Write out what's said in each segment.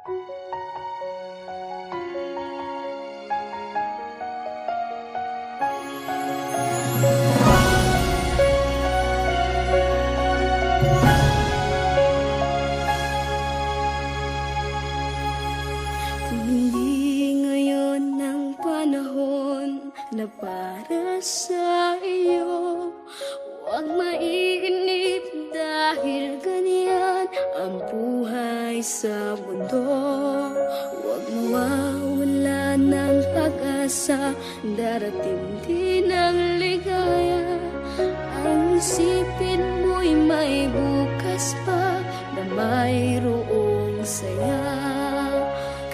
Kung hindi ngayon ang panahon na para sa iyo, huwag mainip dahil ganyan ang buhay sa mundo. Huwag mawawala ng pag-asa, darating din ang ligaya. Ang isipin mo'y may bukas pa na mayroong saya.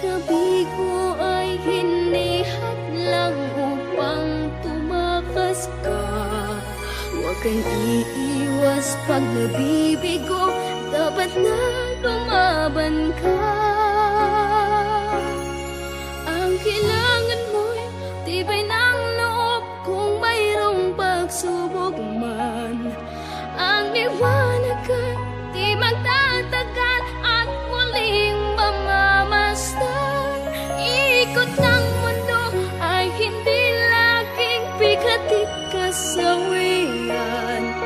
Kabigo ay hindi hadlang upang tumakas ka. Huwag kang iiwas pag nabibigo, dapat na lumaban ka. Ang kailangan mo'y tibay ng loob kung mayroong pagsubok man. Ang liwanag ay di magtatagal at muling mamamasdan. Ikot ng mundo ay hindi laging bigatit kasawian.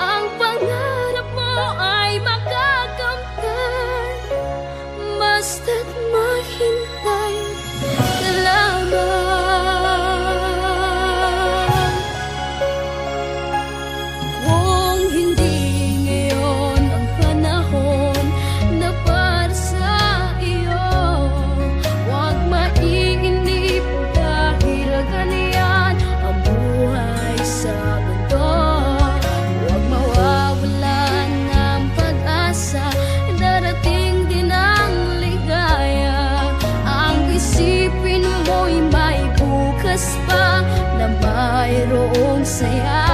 Ang pangarap mo ay makakamtan, basta't maghintay ka lamang. Kung hindi ngayon ang panahon na para sa iyo, huwag mainip dahil ganyan ang buhay sa mundo. Huwag mawawalan ng pag-asa, darating din ang ligaya. Ang isipin mo'y may bukas pa na mayroong saya.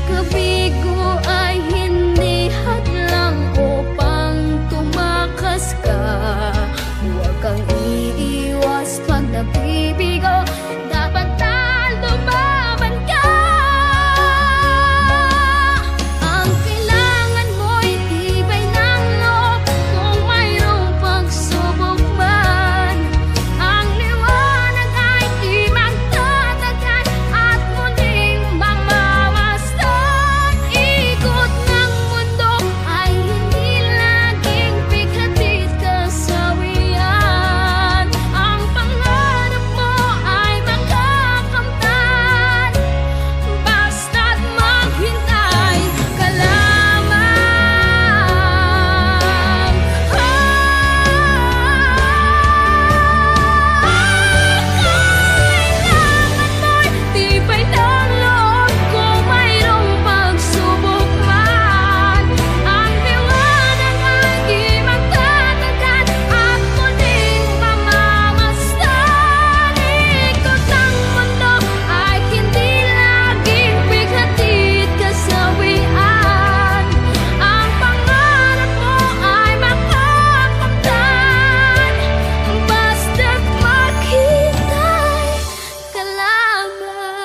Kabigo ay hindi hadlang upang tumakas ka. Huwag kang iiwas pag nabibigo, dapat na lumaban ka. Ang kailangan mo'y tibay ng loob kung mayroong pagsubok man. Ang liwanag ay di magtatagal at muling mamamasdan. Ikot ng mundo ay hindi laging bigatit kasawian. Ang pangarap mo ay makakamtan, basta't maghintay ka lamang. Kailangan mo'y tibay ng loob kung mayroong pagsubok man. Ang liwanag ay di magtatagal at muling mamamasdan. Ikot ng mundo ay hindi laging bigatit kasawian. Ang pangarap mo ay makakamtan, basta't maghintay ka lamang.